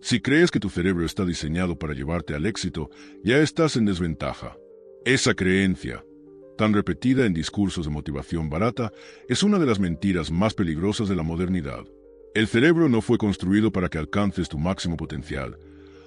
Si crees que tu cerebro está diseñado para llevarte al éxito, ya estás en desventaja. Esa creencia, tan repetida en discursos de motivación barata, es una de las mentiras más peligrosas de la modernidad. El cerebro no fue construido para que alcances tu máximo potencial.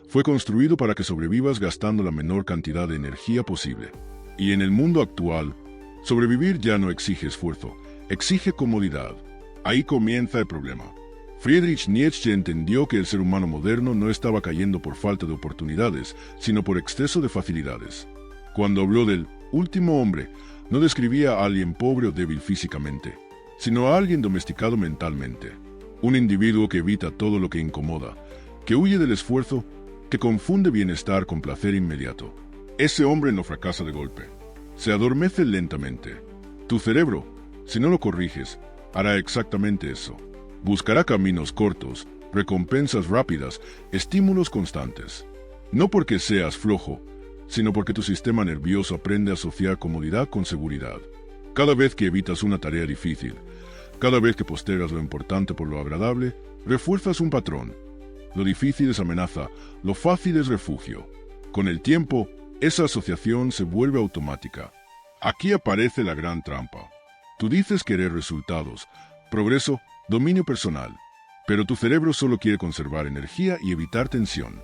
Fue construido para que sobrevivas gastando la menor cantidad de energía posible. Y en el mundo actual, sobrevivir ya no exige esfuerzo, exige comodidad. Ahí comienza el problema. Friedrich Nietzsche entendió que el ser humano moderno no estaba cayendo por falta de oportunidades, sino por exceso de facilidades. Cuando habló del último hombre, no describía a alguien pobre o débil físicamente, sino a alguien domesticado mentalmente. Un individuo que evita todo lo que incomoda, que huye del esfuerzo, que confunde bienestar con placer inmediato. Ese hombre no fracasa de golpe. Se adormece lentamente. Tu cerebro, si no lo corriges, hará exactamente eso. Buscará caminos cortos, recompensas rápidas, estímulos constantes. No porque seas flojo, sino porque tu sistema nervioso aprende a asociar comodidad con seguridad. Cada vez que evitas una tarea difícil, cada vez que postergas lo importante por lo agradable, refuerzas un patrón. Lo difícil es amenaza, lo fácil es refugio. Con el tiempo, esa asociación se vuelve automática. Aquí aparece la gran trampa. Tú dices querer resultados, progreso, dominio personal, pero tu cerebro solo quiere conservar energía y evitar tensión.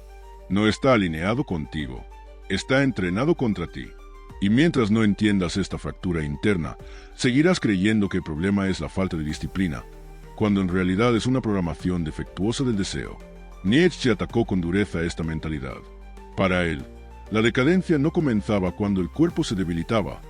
No está alineado contigo, está entrenado contra ti. Y mientras no entiendas esta fractura interna, seguirás creyendo que el problema es la falta de disciplina, cuando en realidad es una programación defectuosa del deseo. Nietzsche atacó con dureza esta mentalidad. Para él, la decadencia no comenzaba cuando el cuerpo se debilitaba,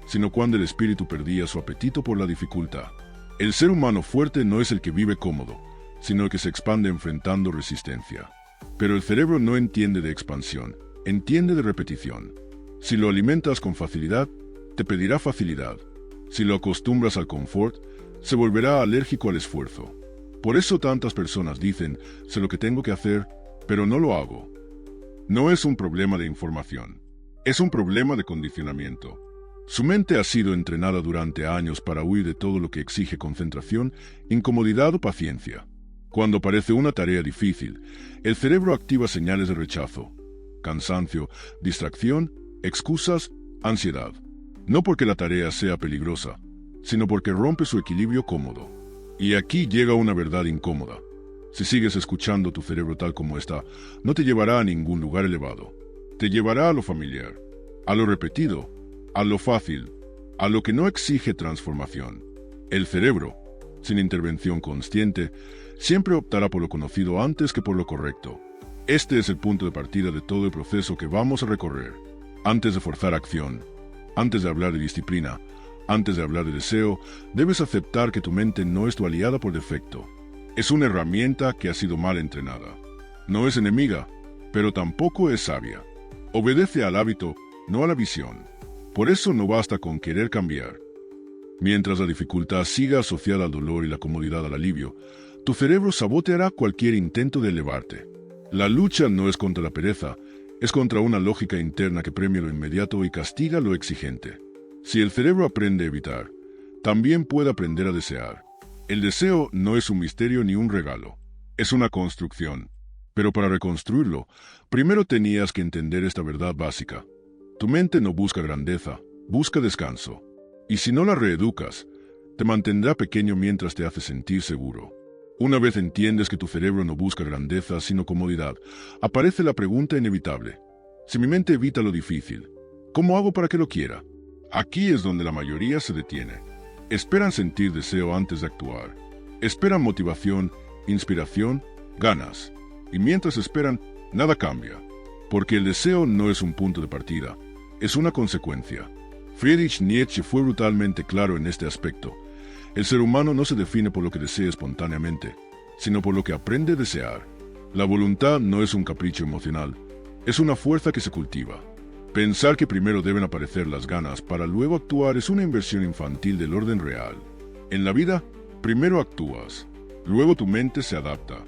sino cuando el espíritu perdía su apetito por la dificultad. El ser humano fuerte no es el que vive cómodo, sino el que se expande enfrentando resistencia. Pero el cerebro no entiende de expansión, entiende de repetición. Si lo alimentas con facilidad, te pedirá facilidad. Si lo acostumbras al confort, se volverá alérgico al esfuerzo. Por eso tantas personas dicen, sé lo que tengo que hacer, pero no lo hago. No es un problema de información, es un problema de condicionamiento. Su mente ha sido entrenada durante años para huir de todo lo que exige concentración, incomodidad o paciencia. Cuando aparece una tarea difícil, el cerebro activa señales de rechazo, cansancio, distracción, excusas, ansiedad. No porque la tarea sea peligrosa, sino porque rompe su equilibrio cómodo. Y aquí llega una verdad incómoda. Si sigues escuchando tu cerebro tal como está, no te llevará a ningún lugar elevado. Te llevará a lo familiar, a lo repetido, a lo fácil, a lo que no exige transformación. El cerebro, sin intervención consciente, siempre optará por lo conocido antes que por lo correcto. Este es el punto de partida de todo el proceso que vamos a recorrer. Antes de forzar acción, antes de hablar de disciplina, antes de hablar de deseo, debes aceptar que tu mente no es tu aliada por defecto. Es una herramienta que ha sido mal entrenada. No es enemiga, pero tampoco es sabia. Obedece al hábito, no a la visión. Por eso no basta con querer cambiar. Mientras la dificultad siga asociada al dolor y la comodidad al alivio, tu cerebro saboteará cualquier intento de elevarte. La lucha no es contra la pereza, es contra una lógica interna que premia lo inmediato y castiga lo exigente. Si el cerebro aprende a evitar, también puede aprender a desear. El deseo no es un misterio ni un regalo, es una construcción. Pero para reconstruirlo, primero tenías que entender esta verdad básica. Tu mente no busca grandeza, busca descanso. Y si no la reeducas, te mantendrá pequeño mientras te hace sentir seguro. Una vez entiendes que tu cerebro no busca grandeza sino comodidad, aparece la pregunta inevitable. Si mi mente evita lo difícil, ¿cómo hago para que lo quiera? Aquí es donde la mayoría se detiene. Esperan sentir deseo antes de actuar. Esperan motivación, inspiración, ganas. Y mientras esperan, nada cambia. Porque el deseo no es un punto de partida, es una consecuencia. Friedrich Nietzsche fue brutalmente claro en este aspecto. El ser humano no se define por lo que desea espontáneamente, sino por lo que aprende a desear. La voluntad no es un capricho emocional, es una fuerza que se cultiva. Pensar que primero deben aparecer las ganas para luego actuar es una inversión infantil del orden real. En la vida, primero actúas, luego tu mente se adapta.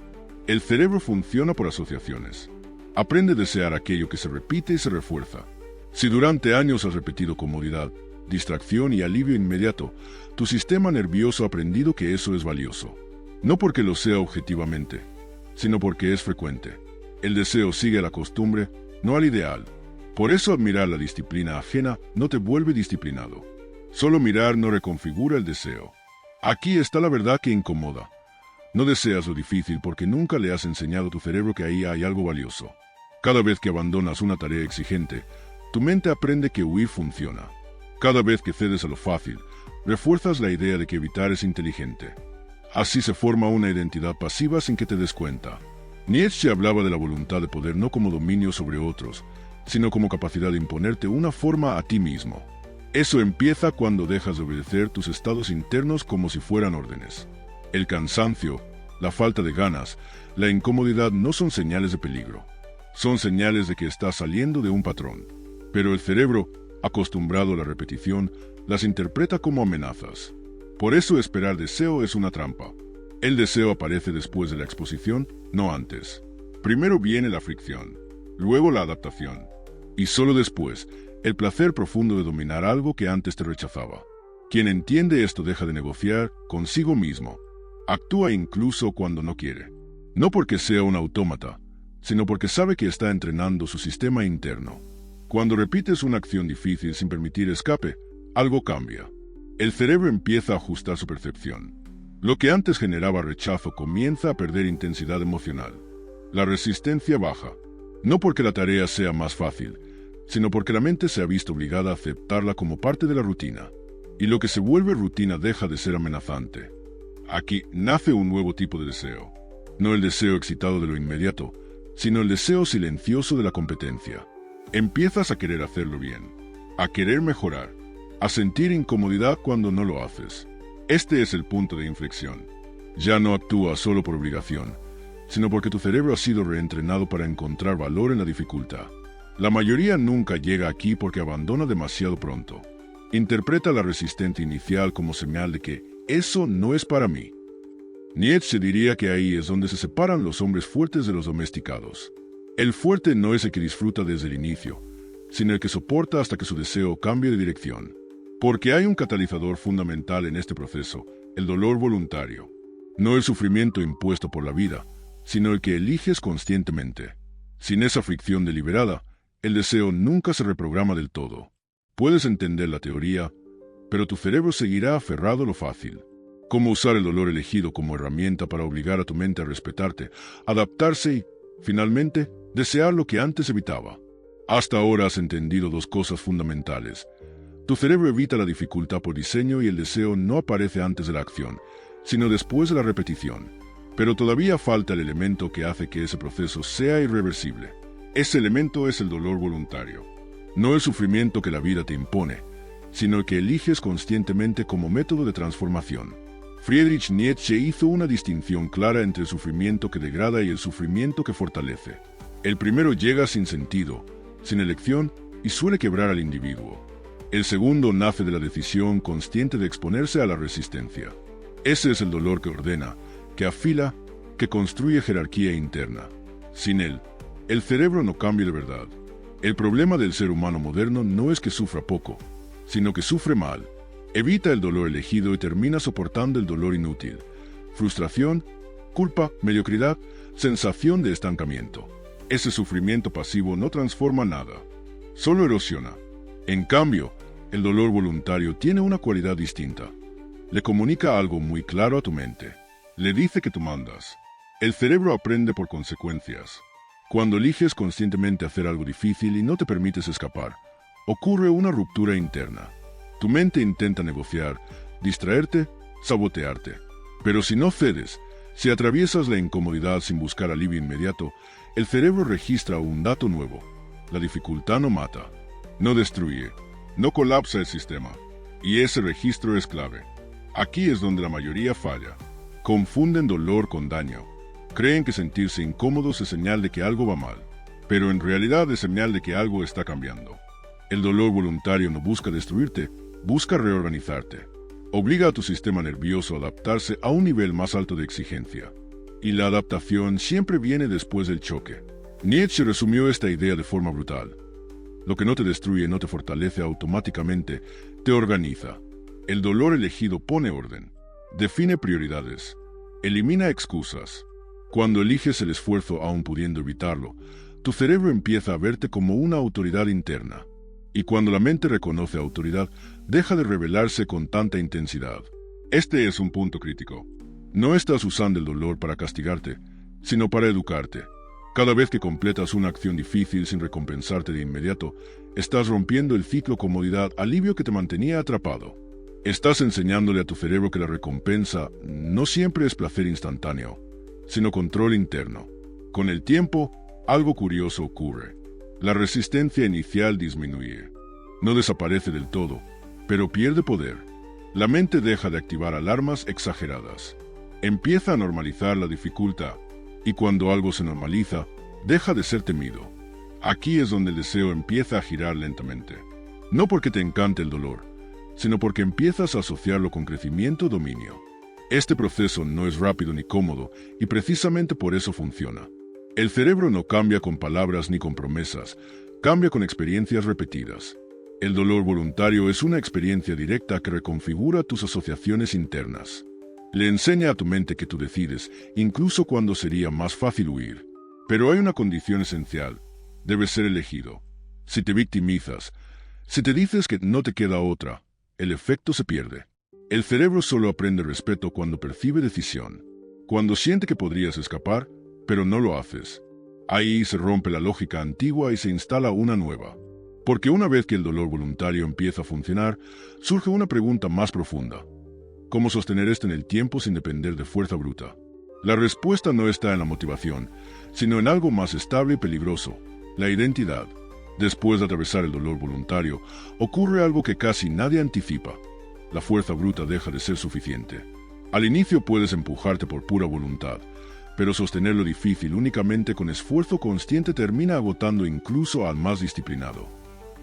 El cerebro funciona por asociaciones. Aprende a desear aquello que se repite y se refuerza. Si durante años has repetido comodidad, distracción y alivio inmediato, tu sistema nervioso ha aprendido que eso es valioso. No porque lo sea objetivamente, sino porque es frecuente. El deseo sigue a la costumbre, no al ideal. Por eso admirar la disciplina ajena no te vuelve disciplinado. Solo mirar no reconfigura el deseo. Aquí está la verdad que incomoda. No deseas lo difícil porque nunca le has enseñado a tu cerebro que ahí hay algo valioso. Cada vez que abandonas una tarea exigente, tu mente aprende que huir funciona. Cada vez que cedes a lo fácil, refuerzas la idea de que evitar es inteligente. Así se forma una identidad pasiva sin que te des cuenta. Nietzsche hablaba de la voluntad de poder no como dominio sobre otros, sino como capacidad de imponerte una forma a ti mismo. Eso empieza cuando dejas de obedecer tus estados internos como si fueran órdenes. El cansancio, la falta de ganas, la incomodidad no son señales de peligro. Son señales de que estás saliendo de un patrón. Pero el cerebro, acostumbrado a la repetición, las interpreta como amenazas. Por eso esperar deseo es una trampa. El deseo aparece después de la exposición, no antes. Primero viene la fricción, luego la adaptación. Y solo después, el placer profundo de dominar algo que antes te rechazaba. Quien entiende esto deja de negociar consigo mismo. Actúa incluso cuando no quiere. No porque sea un autómata, sino porque sabe que está entrenando su sistema interno. Cuando repites una acción difícil sin permitir escape, algo cambia. El cerebro empieza a ajustar su percepción. Lo que antes generaba rechazo comienza a perder intensidad emocional. La resistencia baja. No porque la tarea sea más fácil, sino porque la mente se ha visto obligada a aceptarla como parte de la rutina. Y lo que se vuelve rutina deja de ser amenazante. Aquí nace un nuevo tipo de deseo. No el deseo excitado de lo inmediato, sino el deseo silencioso de la competencia. Empiezas a querer hacerlo bien, a querer mejorar, a sentir incomodidad cuando no lo haces. Este es el punto de inflexión. Ya no actúas solo por obligación, sino porque tu cerebro ha sido reentrenado para encontrar valor en la dificultad. La mayoría nunca llega aquí porque abandona demasiado pronto. Interpreta la resistencia inicial como señal de que eso no es para mí. Nietzsche diría que ahí es donde se separan los hombres fuertes de los domesticados. El fuerte no es el que disfruta desde el inicio, sino el que soporta hasta que su deseo cambie de dirección. Porque hay un catalizador fundamental en este proceso, el dolor voluntario. No el sufrimiento impuesto por la vida, sino el que eliges conscientemente. Sin esa fricción deliberada, el deseo nunca se reprograma del todo. Puedes entender la teoría, pero tu cerebro seguirá aferrado a lo fácil. Cómo usar el dolor elegido como herramienta para obligar a tu mente a respetarte, adaptarse y, finalmente, desear lo que antes evitaba. Hasta ahora has entendido dos cosas fundamentales. Tu cerebro evita la dificultad por diseño y el deseo no aparece antes de la acción, sino después de la repetición. Pero todavía falta el elemento que hace que ese proceso sea irreversible. Ese elemento es el dolor voluntario. No el sufrimiento que la vida te impone, sino el que eliges conscientemente como método de transformación. Friedrich Nietzsche hizo una distinción clara entre el sufrimiento que degrada y el sufrimiento que fortalece. El primero llega sin sentido, sin elección y suele quebrar al individuo. El segundo nace de la decisión consciente de exponerse a la resistencia. Ese es el dolor que ordena, que afila, que construye jerarquía interna. Sin él, el cerebro no cambia de verdad. El problema del ser humano moderno no es que sufra poco, sino que sufre mal. Evita el dolor elegido y termina soportando el dolor inútil. Frustración, culpa, mediocridad, sensación de estancamiento. Ese sufrimiento pasivo no transforma nada, solo erosiona. En cambio, el dolor voluntario tiene una cualidad distinta. Le comunica algo muy claro a tu mente. Le dice que tú mandas. El cerebro aprende por consecuencias. Cuando eliges conscientemente hacer algo difícil y no te permites escapar, ocurre una ruptura interna. Tu mente intenta negociar, distraerte, sabotearte. Pero si no cedes, si atraviesas la incomodidad sin buscar alivio inmediato, el cerebro registra un dato nuevo. La dificultad no mata, no destruye, no colapsa el sistema. Y ese registro es clave. Aquí es donde la mayoría falla. Confunden dolor con daño. Creen que sentirse incómodos es señal de que algo va mal, pero en realidad es señal de que algo está cambiando. El dolor voluntario no busca destruirte, busca reorganizarte. Obliga a tu sistema nervioso a adaptarse a un nivel más alto de exigencia. Y la adaptación siempre viene después del choque. Nietzsche resumió esta idea de forma brutal. Lo que no te destruye no te fortalece automáticamente, te organiza. El dolor elegido pone orden, define prioridades, elimina excusas. Cuando eliges el esfuerzo aún pudiendo evitarlo, tu cerebro empieza a verte como una autoridad interna. Y cuando la mente reconoce autoridad, deja de rebelarse con tanta intensidad. Este es un punto crítico. No estás usando el dolor para castigarte, sino para educarte. Cada vez que completas una acción difícil sin recompensarte de inmediato, estás rompiendo el ciclo comodidad-alivio que te mantenía atrapado. Estás enseñándole a tu cerebro que la recompensa no siempre es placer instantáneo, sino control interno. Con el tiempo, algo curioso ocurre. La resistencia inicial disminuye. No desaparece del todo, pero pierde poder. La mente deja de activar alarmas exageradas. Empieza a normalizar la dificultad, y cuando algo se normaliza, deja de ser temido. Aquí es donde el deseo empieza a girar lentamente. No porque te encante el dolor, sino porque empiezas a asociarlo con crecimiento o dominio. Este proceso no es rápido ni cómodo, y precisamente por eso funciona. El cerebro no cambia con palabras ni con promesas, cambia con experiencias repetidas. El dolor voluntario es una experiencia directa que reconfigura tus asociaciones internas. Le enseña a tu mente que tú decides, incluso cuando sería más fácil huir. Pero hay una condición esencial: debes ser elegido. Si te victimizas, si te dices que no te queda otra, el efecto se pierde. El cerebro solo aprende respeto cuando percibe decisión, cuando siente que podrías escapar, pero no lo haces. Ahí se rompe la lógica antigua y se instala una nueva. Porque una vez que el dolor voluntario empieza a funcionar, surge una pregunta más profunda: ¿cómo sostener esto en el tiempo sin depender de fuerza bruta? La respuesta no está en la motivación, sino en algo más estable y peligroso: la identidad. Después de atravesar el dolor voluntario, ocurre algo que casi nadie anticipa. La fuerza bruta deja de ser suficiente. Al inicio puedes empujarte por pura voluntad, pero sostener lo difícil únicamente con esfuerzo consciente termina agotando incluso al más disciplinado.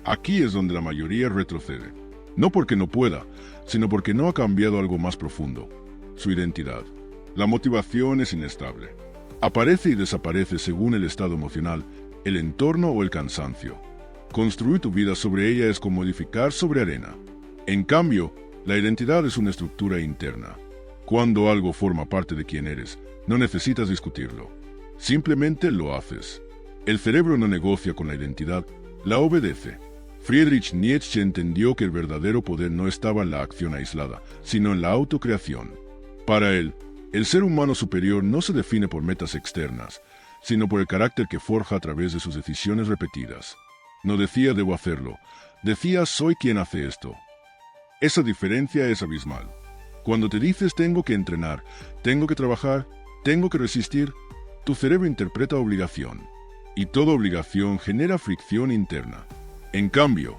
Aquí es donde la mayoría retrocede. No porque no pueda, sino porque no ha cambiado algo más profundo: su identidad. La motivación es inestable. Aparece y desaparece según el estado emocional, el entorno o el cansancio. Construir tu vida sobre ella es como edificar sobre arena. En cambio, la identidad es una estructura interna. Cuando algo forma parte de quién eres, no necesitas discutirlo. Simplemente lo haces. El cerebro no negocia con la identidad, la obedece. Friedrich Nietzsche entendió que el verdadero poder no estaba en la acción aislada, sino en la autocreación. Para él, el ser humano superior no se define por metas externas, sino por el carácter que forja a través de sus decisiones repetidas. No decía debo hacerlo, decía soy quien hace esto. Esa diferencia es abismal. Cuando te dices tengo que entrenar, tengo que trabajar, tengo que resistir, tu cerebro interpreta obligación. Y toda obligación genera fricción interna. En cambio,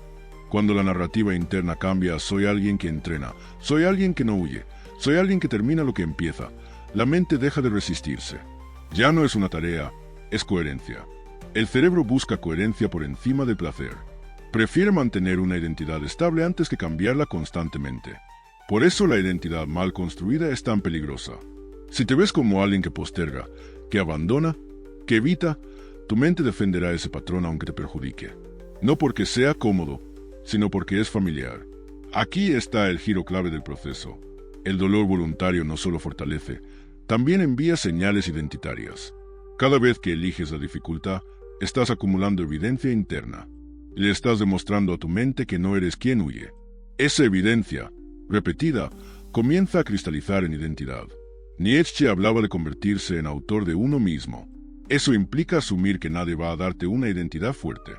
cuando la narrativa interna cambia a soy alguien que entrena, soy alguien que no huye, soy alguien que termina lo que empieza, la mente deja de resistirse. Ya no es una tarea, es coherencia. El cerebro busca coherencia por encima del placer. Prefiere mantener una identidad estable antes que cambiarla constantemente. Por eso la identidad mal construida es tan peligrosa. Si te ves como alguien que posterga, que abandona, que evita, tu mente defenderá ese patrón aunque te perjudique. No porque sea cómodo, sino porque es familiar. Aquí está el giro clave del proceso. El dolor voluntario no solo fortalece, también envía señales identitarias. Cada vez que eliges la dificultad, estás acumulando evidencia interna. Le estás demostrando a tu mente que no eres quien huye. Esa evidencia, repetida, comienza a cristalizar en identidad. Nietzsche hablaba de convertirse en autor de uno mismo. Eso implica asumir que nadie va a darte una identidad fuerte.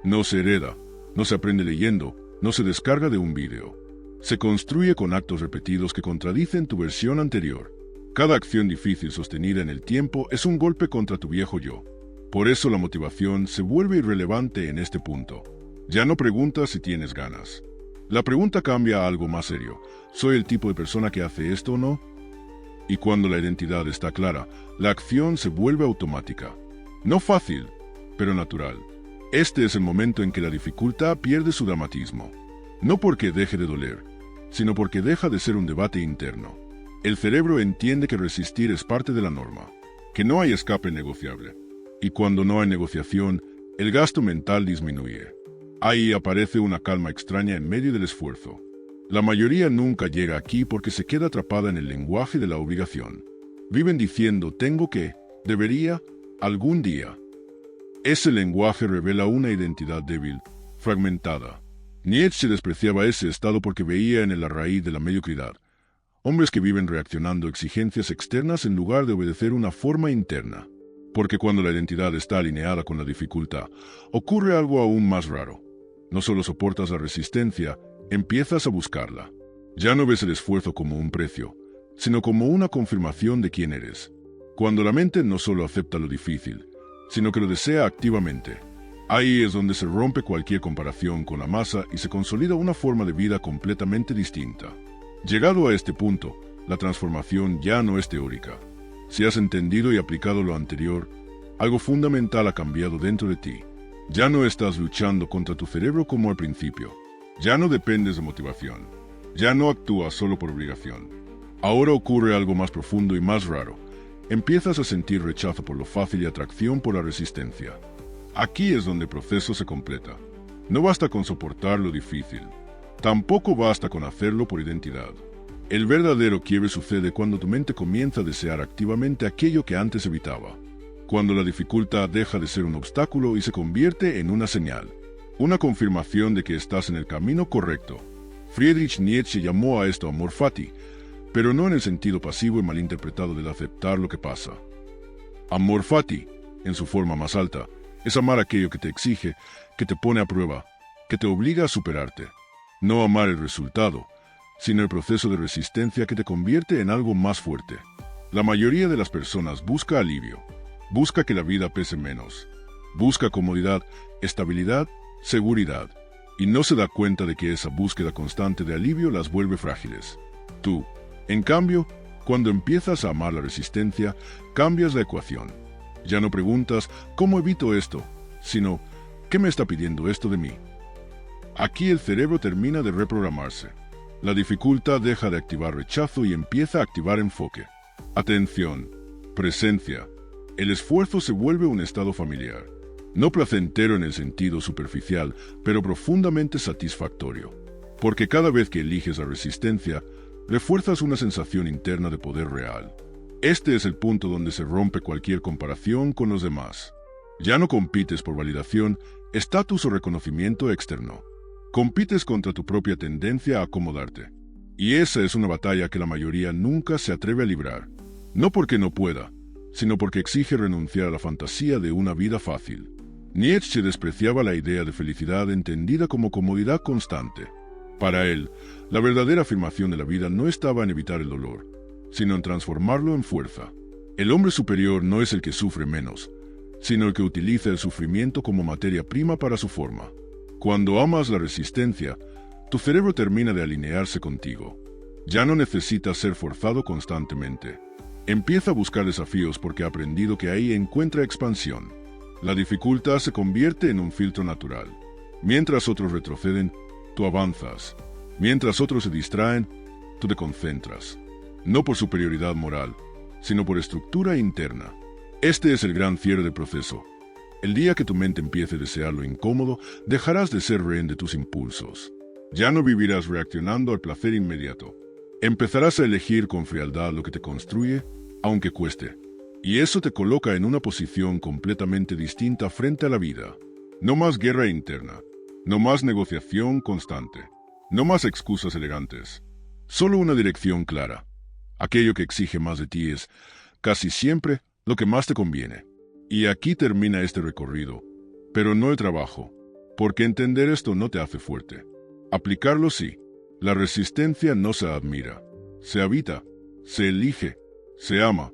No se hereda, no se aprende leyendo, no se descarga de un vídeo. Se construye con actos repetidos que contradicen tu versión anterior. Cada acción difícil sostenida en el tiempo es un golpe contra tu viejo yo. Por eso la motivación se vuelve irrelevante en este punto. Ya no preguntas si tienes ganas. La pregunta cambia a algo más serio. ¿Soy el tipo de persona que hace esto o no? Y cuando la identidad está clara, la acción se vuelve automática. No fácil, pero natural. Este es el momento en que la dificultad pierde su dramatismo. No porque deje de doler, sino porque deja de ser un debate interno. El cerebro entiende que resistir es parte de la norma, que no hay escape negociable. Y cuando no hay negociación, el gasto mental disminuye. Ahí aparece una calma extraña en medio del esfuerzo. La mayoría nunca llega aquí porque se queda atrapada en el lenguaje de la obligación. Viven diciendo tengo que, Debería, algún día. Ese lenguaje revela una identidad débil, fragmentada. Nietzsche despreciaba ese estado porque veía en él la raíz de la mediocridad. Hombres que viven reaccionando a exigencias externas en lugar de obedecer una forma interna. Porque cuando la identidad está alineada con la dificultad, ocurre algo aún más raro. No solo soportas la resistencia, empiezas a buscarla. Ya no ves el esfuerzo como un precio, sino como una confirmación de quién eres. Cuando la mente no solo acepta lo difícil, sino que lo desea activamente. Ahí es donde se rompe cualquier comparación con la masa y se consolida una forma de vida completamente distinta. Llegado a este punto, la transformación ya no es teórica. Si has entendido y aplicado lo anterior, algo fundamental ha cambiado dentro de ti. Ya no estás luchando contra tu cerebro como al principio. Ya no dependes de motivación. Ya no actúas solo por obligación. Ahora ocurre algo más profundo y más raro. Empiezas a sentir rechazo por lo fácil y atracción por la resistencia. Aquí es donde el proceso se completa. No basta con soportar lo difícil. Tampoco basta con hacerlo por identidad. El verdadero quiebre sucede cuando tu mente comienza a desear activamente aquello que antes evitaba. Cuando la dificultad deja de ser un obstáculo y se convierte en una señal. Una confirmación de que estás en el camino correcto. Friedrich Nietzsche llamó a esto amor fati, pero no en el sentido pasivo y malinterpretado del aceptar lo que pasa. Amor fati, en su forma más alta, es amar aquello que te exige, que te pone a prueba, que te obliga a superarte. No amar el resultado, sino el proceso de resistencia que te convierte en algo más fuerte. La mayoría de las personas busca alivio, busca que la vida pese menos, busca comodidad, estabilidad, seguridad, y no se da cuenta de que esa búsqueda constante de alivio las vuelve frágiles. Tú, en cambio, cuando empiezas a amar la resistencia, cambias la ecuación. Ya no preguntas, ¿cómo evito esto?, sino, ¿qué me está pidiendo esto de mí? Aquí el cerebro termina de reprogramarse. La dificultad deja de activar rechazo y empieza a activar enfoque. Atención, presencia. El esfuerzo se vuelve un estado familiar. No placentero en el sentido superficial, pero profundamente satisfactorio. Porque cada vez que eliges la resistencia, refuerzas una sensación interna de poder real. Este es el punto donde se rompe cualquier comparación con los demás. Ya no compites por validación, estatus o reconocimiento externo. Compites contra tu propia tendencia a acomodarte. Y esa es una batalla que la mayoría nunca se atreve a librar. No porque no pueda, sino porque exige renunciar a la fantasía de una vida fácil. Nietzsche despreciaba la idea de felicidad entendida como comodidad constante. Para él, la verdadera afirmación de la vida no estaba en evitar el dolor, sino en transformarlo en fuerza. El hombre superior no es el que sufre menos, sino el que utiliza el sufrimiento como materia prima para su forma. Cuando amas la resistencia, tu cerebro termina de alinearse contigo. Ya no necesitas ser forzado constantemente. Empieza a buscar desafíos porque ha aprendido que ahí encuentra expansión. La dificultad se convierte en un filtro natural. Mientras otros retroceden, tú avanzas. Mientras otros se distraen, tú te concentras. No por superioridad moral, sino por estructura interna. Este es el gran cierre del proceso. El día que tu mente empiece a desear lo incómodo, dejarás de ser rehén de tus impulsos. Ya no vivirás reaccionando al placer inmediato. Empezarás a elegir con frialdad lo que te construye, aunque cueste. Y eso te coloca en una posición completamente distinta frente a la vida. No más guerra interna. No más negociación constante. No más excusas elegantes. Solo una dirección clara. Aquello que exige más de ti es, casi siempre, lo que más te conviene. Y aquí termina este recorrido, pero no el trabajo, porque entender esto no te hace fuerte. Aplicarlo sí. La resistencia no se admira, se habita, se elige, se ama.